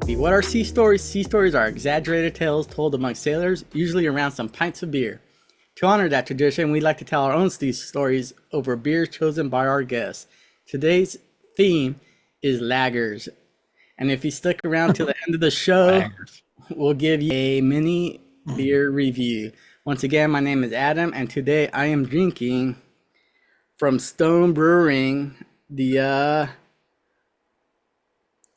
coffee. What are sea stories? Sea stories are exaggerated tales told among sailors, usually around some pints of beer. To honor that tradition, we like to tell our own sea stories over beers chosen by our guests. Today's theme is lagers. And if you stick around till the end of the show, Bangers. we'll give you a mini beer review. Once again, my name is Adam, and today I am drinking from Stone Brewing the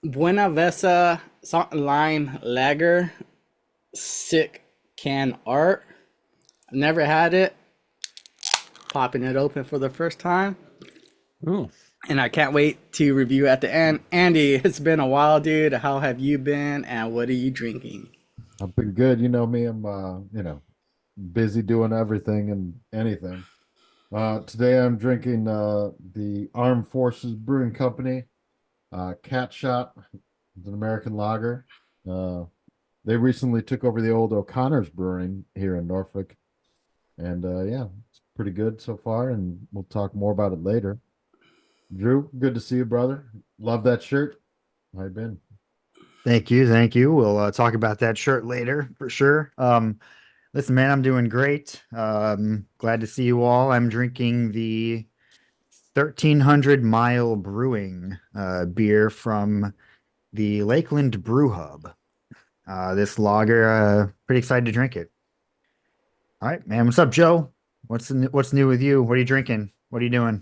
Buena Vesa Salt and Lime Lager. Sick can art. Never had it. Popping it open for the first time. Ooh. And I can't wait to review at the end. Andy, it's been a while, dude. How have you been and what are you drinking? I've been good. You know me, I'm busy doing everything and anything. Today I'm drinking the Armed Forces Brewing Company Cat Shot. It's an American lager. They recently took over the old O'Connor's Brewing here in Norfolk. And yeah, it's pretty good so far, and we'll talk more about it later. Drew, good to see you, brother. Love that shirt. How you been? Thank you. Thank you. We'll talk about that shirt later for sure. Listen, man, I'm doing great. Glad to see you all. I'm drinking the 1300 Mile Brewing beer from the Lakeland Brew Hub. This lager, pretty excited to drink it. All right, man. What's up, Joe? What's new with you? What are you drinking? What are you doing?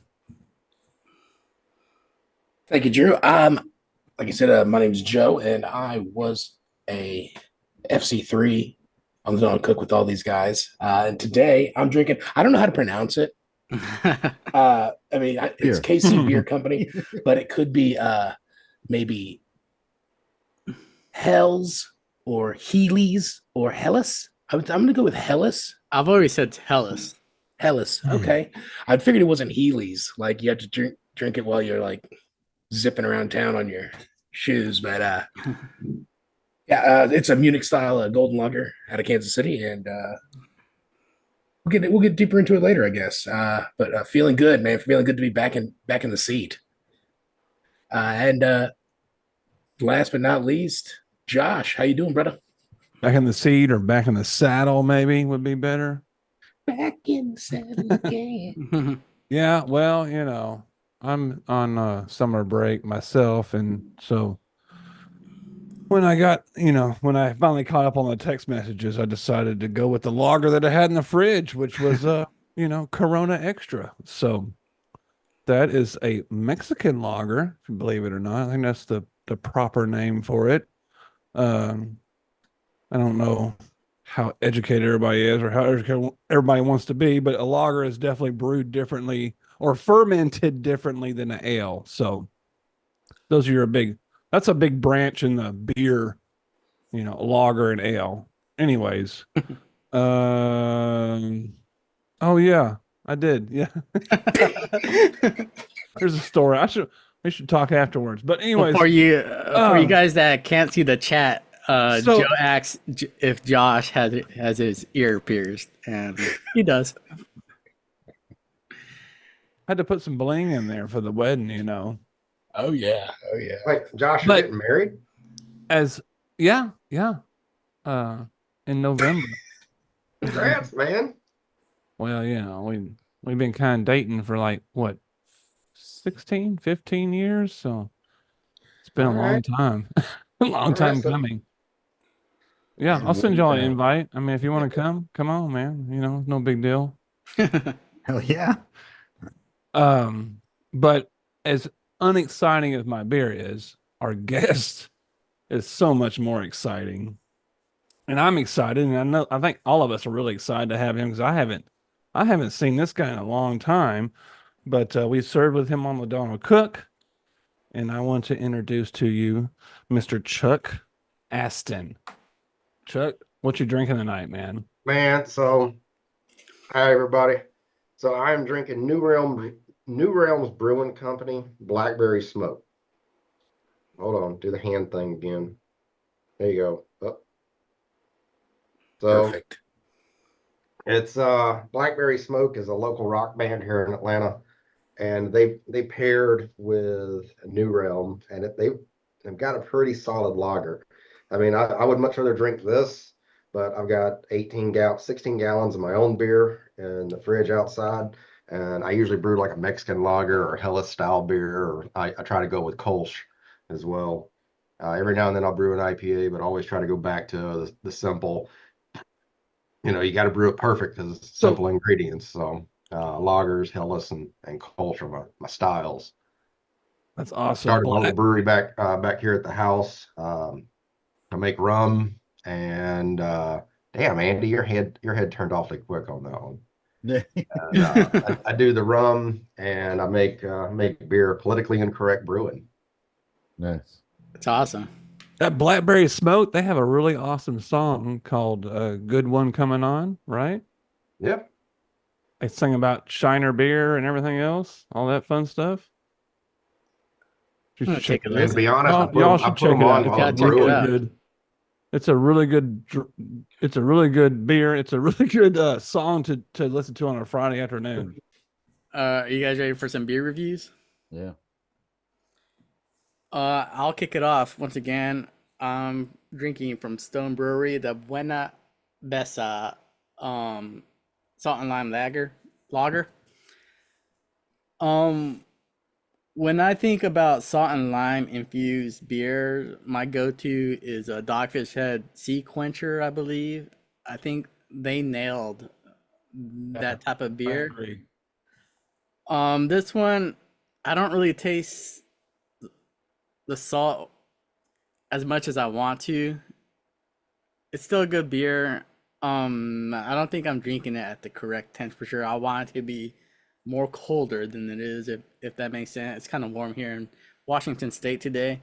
Thank you, Drew. Like I said, my name's Joe, and I was a FC3 on the Dawn Cook with all these guys. And today I'm drinking. I don't know how to pronounce it. It's Beer. KC Beer Company, but it could be maybe Hell's or Healy's or Hellas. I'm going to go with Hellas. I've already said Hellas. Hellas. Okay. I figured it wasn't Healy's. Like you have to drink it while you're like zipping around town on your shoes. But it's a Munich style golden lager out of Kansas City, and we'll get deeper into it later, I guess. But feeling good, man. Feeling good to be back in the seat. And last but not least, Josh, how you doing, brother? Back in the seat or back in the saddle, maybe would be better. Back in the saddle again. Yeah, well, I'm on summer break myself, and so when when I finally caught up on the text messages, I decided to go with the lager that I had in the fridge, which was Corona Extra. So that is a Mexican lager, if you believe it or not. I think that's the proper name for it. I don't know how educated everybody is or how educated everybody wants to be, but a lager is definitely brewed differently or fermented differently than an ale. So that's a big branch in the beer, lager and ale. Anyways, oh yeah, I did. Yeah. There's a story. We should talk afterwards. But anyways, For you guys that can't see the chat, Joe asks if Josh has his ear pierced, and he does. had to put some bling in there for the wedding, Oh yeah. Wait, Josh, But- you're getting married? In November. Congrats, man. Well, we've been kind of dating for like what, 16, 15 years, so it's been a All long right. time. A long time so- coming. Yeah, I'll send y'all an invite. I mean, if you want to come on, man. No big deal. Hell yeah. But as unexciting as my beer is, our guest is so much more exciting. And I'm excited, and I think all of us are really excited to have him because I haven't seen this guy in a long time. But we served with him on the Donald Cook, and I want to introduce to you Mr. Chuck Aston. Chuck, what you drinking tonight, man? Man, so hi everybody. So I'm drinking New Realms Brewing Company Blackberry Smoke. Hold on, do the hand thing again. There you go. Oh. So Perfect. it's Blackberry Smoke is a local rock band here in Atlanta, and they paired with New Realm, and I've got a pretty solid lager. I mean, I would much rather drink this, but I've got 16 gallons of my own beer in the fridge outside. And I usually brew like a Mexican lager or Hellas style beer, or I try to go with Kolsch as well. Every now and then I'll brew an IPA, but always try to go back to the simple. You got to brew it perfect because it's So simple ingredients. So lagers, Hellas, and Kolsch are my styles. that's awesome. Started my little Black. brewery back here at the house. I make rum and damn, Andy, your head turned awfully quick on that one. Yeah. And I do the rum and I make beer, politically incorrect brewing. Nice. It's awesome. That Blackberry Smoke, they have a really awesome song called Good One Coming On, right? Yep. They sing about Shiner beer and everything else, all that fun stuff. You I'm should gonna check take a it And to out. be listen. honest, Y'all I should put check them it on out. You while gotta I'm check it Really out. brewing. good. It's a really good. It's a really good beer. It's a really good song to listen to on a Friday afternoon. Are you guys ready for some beer reviews? Yeah. I'll kick it off once again. I'm drinking from Stone Brewery the Buena Besa salt and lime lager. Um, when I think about salt and lime infused beer, my go-to is a Dogfish Head Sea Quencher, I believe. I think they nailed Yeah, that type of I beer. agree. This one, I don't really taste the salt as much as I want to. It's still a good beer. I don't think I'm drinking it at the correct temperature. I want it to be more colder than it is, if that makes sense. It's kind of warm here in Washington State today.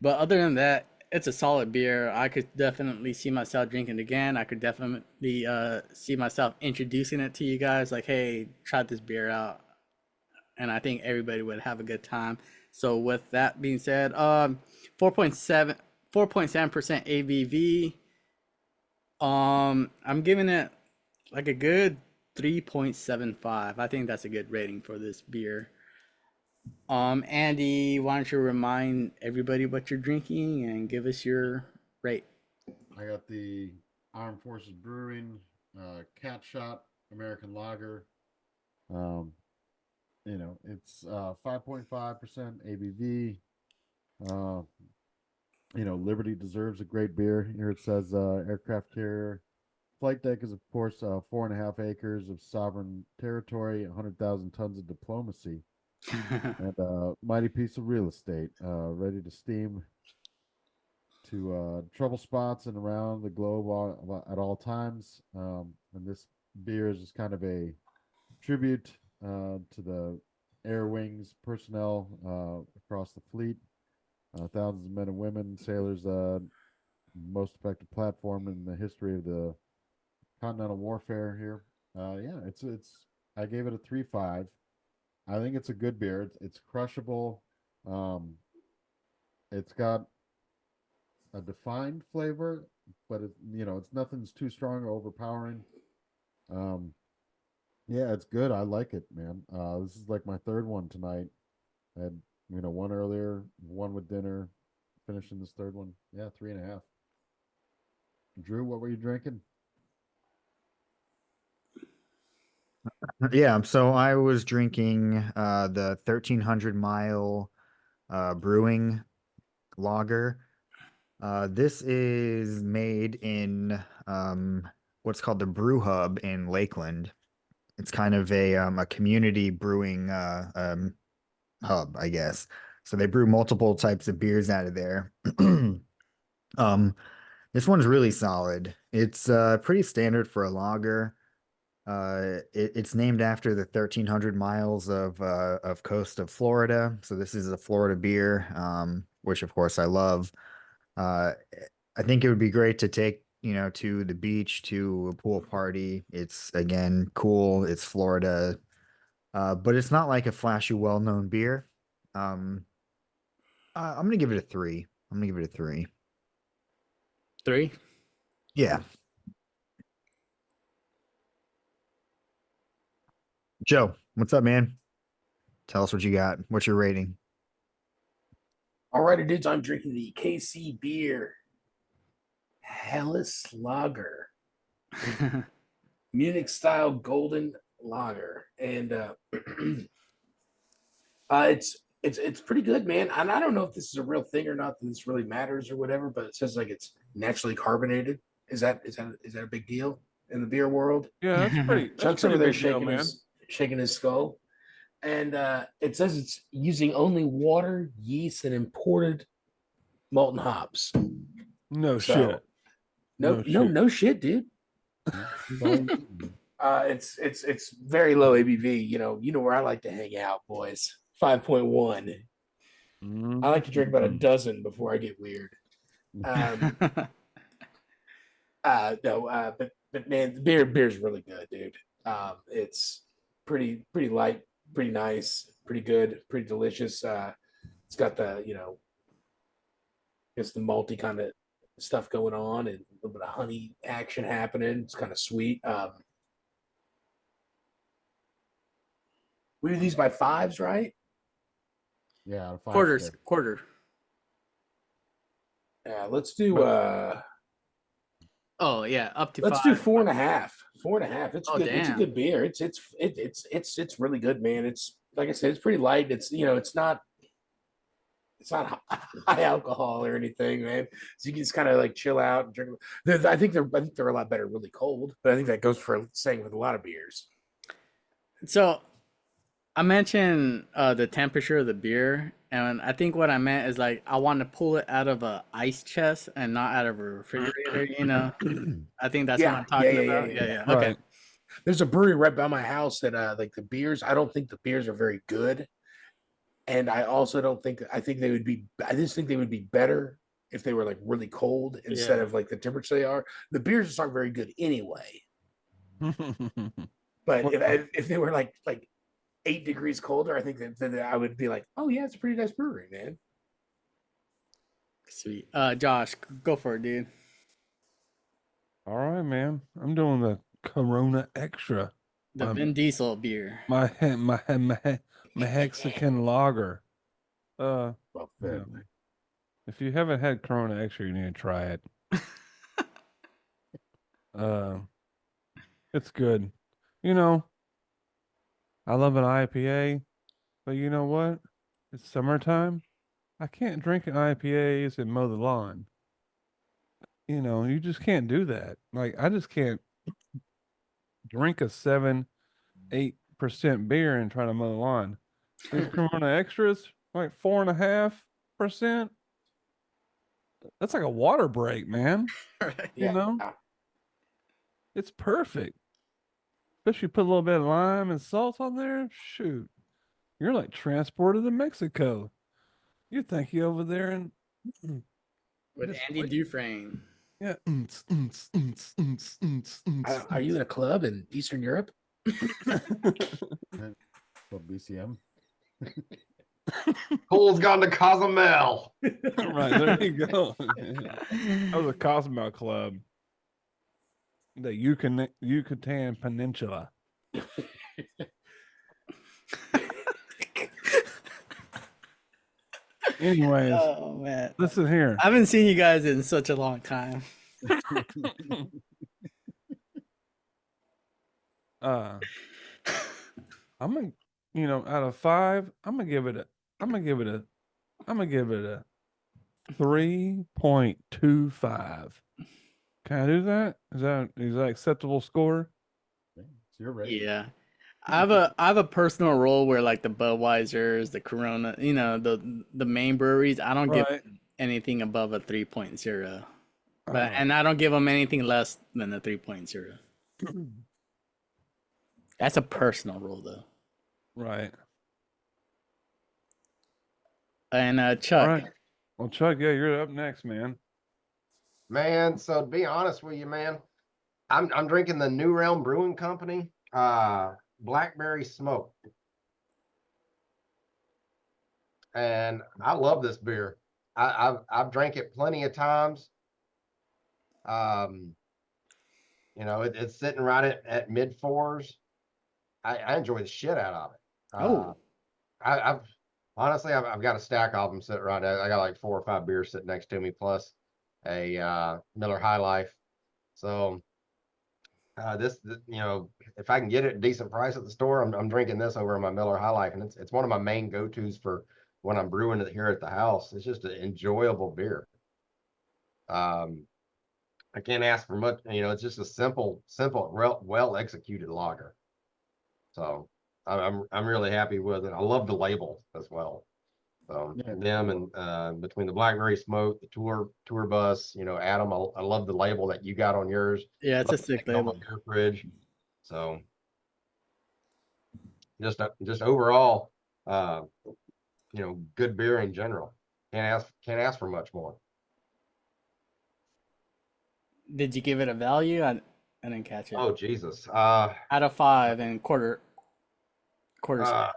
But other than that, it's a solid beer. I could definitely see myself drinking it again. I could definitely see myself introducing it to you guys, like, hey, try this beer out. And I think everybody would have a good time. So with that being said, 4.7 4.7% ABV. I'm giving it like a good 3.75. I think that's a good rating for this beer. Andy, why don't you remind everybody what you're drinking and give us your rate? I got the Armed Forces Brewing Cat Shot American Lager. Um, it's 5.5% ABV. Uh, Liberty deserves a great beer. Here it says aircraft carrier. Flight deck is, of course, 4.5 acres of sovereign territory, 100,000 tons of diplomacy, and a mighty piece of real estate, ready to steam to trouble spots and around the globe at all times. And this beer is just kind of a tribute to the Air Wings personnel across the fleet. Thousands of men and women, sailors, most effective platform in the history of the continental warfare here. Yeah, it's. I gave it a 3.5. I think it's a good beer. It's crushable. Um, it's got a defined flavor, but it's nothing's too strong or overpowering. Um, yeah, it's good. I like it, man. This is like my third one tonight. I had one earlier, one with dinner, finishing this third one. Yeah, 3.5. Drew, what were you drinking? Yeah, so I was drinking the 1300 mile brewing lager. This is made in what's called the Brew Hub in Lakeland. It's kind of a community brewing hub, I guess. So they brew multiple types of beers out of there. Um, this one's really solid. It's pretty standard for a lager. It's named after the 1300 miles of coast of Florida. So this is a Florida beer, which of course I love. Uh, I think it would be great to take, to the beach, to a pool party. It's again cool. It's Florida, but it's not like a flashy, well-known beer. Um, I'm gonna give it a 3. I'm gonna give it a 3. 3. Yeah, Joe, what's up, man? Tell us what you got. What's your rating? All right, dudes, I'm drinking the KC beer Helles Lager, Munich style golden lager, and it's pretty good, man. And I don't know if this is a real thing or not. That this really matters or whatever, but it says like it's naturally carbonated. Is that a big deal in the beer world? Yeah, that's pretty. That's Chuck's pretty over there big deal, man. shaking his skull, and it says it's using only water, yeast, and imported malting hops. No So, shit. No shit, dude. It's very low ABV. You know where I like to hang out, boys. 5.1. I like to drink about a dozen before I get weird. But man, the beer's really good, dude. It's pretty light, pretty nice, pretty good, pretty delicious. It's got the it's the malty kind of stuff going on and a little bit of honey action happening. It's kind of sweet. We do these by fives, right? Yeah, Quarter. Yeah, let's do Oh yeah, up to let's 5. do 4.5. 4.5. It's Oh, good. It's a damn. good beer. It's really good, man. It's like I said, it's pretty light. It's not high alcohol or anything, man. So you can just kind of like chill out and drink. I think they're a lot better really cold, but I think that goes for saying with a lot of beers. So I mentioned the temperature of the beer, and I think what I meant is like I want to pull it out of a ice chest and not out of a refrigerator. I think that's what I'm talking about. Yeah. Okay. Right. There's a brewery right by my house that like the beers. I don't think the beers are very good, and I also don't think. I think they would be. I just think they would be better if they were like really cold instead of like the temperature they are. The beers just aren't very good anyway. But if they were like 8 degrees colder, I think that I would be like, oh yeah, it's a pretty nice brewery, man. Sweet. Josh, go for it, dude. All right, man. I'm doing the Corona Extra. The Vin Diesel beer. My Mexican lager. Well, Yeah. If you haven't had Corona Extra, you need to try it. It's good. I love an IPA, but you know what? It's summertime. I can't drink an IPAs and mow the lawn. You just can't do that. Like I just can't drink a 7-8% beer and try to mow the lawn. These Corona Extras, like 4.5%. That's like a water break, man. yeah. It's perfect. Especially put a little bit of lime and salt on there. Shoot, you're like transported to Mexico. You think you over there and With Andy Dufresne. yeah. Are you in a club in Eastern Europe? What, BCM? Cole's gone to Cozumel. Right, there you go. That was a Cosmo Club. The Yucatan Peninsula. Anyways, Oh man, listen here. I haven't seen you guys in such a long time. I'm gonna, out of 5, I'm gonna give it a 3.25. Can I do that? Is that acceptable score? It's your rating. Yeah. I have a personal rule where like the Budweisers, the Corona, the main breweries, I don't give Right. them anything above a 3.0. But Oh. and I don't give them anything less than a 3.0. That's a personal rule though. Right. And Chuck. All right. Well, Chuck, yeah, you're up next, man. Man, so to be honest with you, man, I'm drinking the New Realm Brewing Company, Blackberry Smoke. And I love this beer. I've drank it plenty of times. It's sitting right at mid 4s. I enjoy the shit out of it. Oh. I've honestly, I've got a stack of them sitting right there. I got like 4 or 5 beers sitting next to me, plus a Miller High Life. So you know, if I can get it at a decent price at the store, I'm drinking this over my Miller High Life, and it's one of my main go-tos for when I'm brewing it here at the house. It's just an enjoyable beer. I can't ask for much. You know, it's just a simple, well executed lager. So I'm really happy with it. I love the label as well. So Yeah. them and between the Blackberry Smoke, the tour bus, you know, Adam, I love the label that you got on yours. Yeah, it's a Love the sick thing on my label. beer fridge. So just overall, you know, good beer in general. Can't ask for much more. Did you give it a value? I didn't catch it. Oh Jesus. Out of 5 and quarter Uh, scale.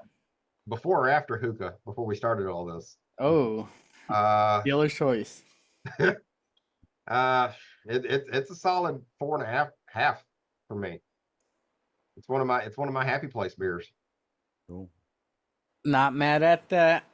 before or after hookah, before we started all this. Oh, Uh, dealer's choice. uh, it's a solid 4.5 for me. It's one of my happy place beers. Cool. Not mad at that.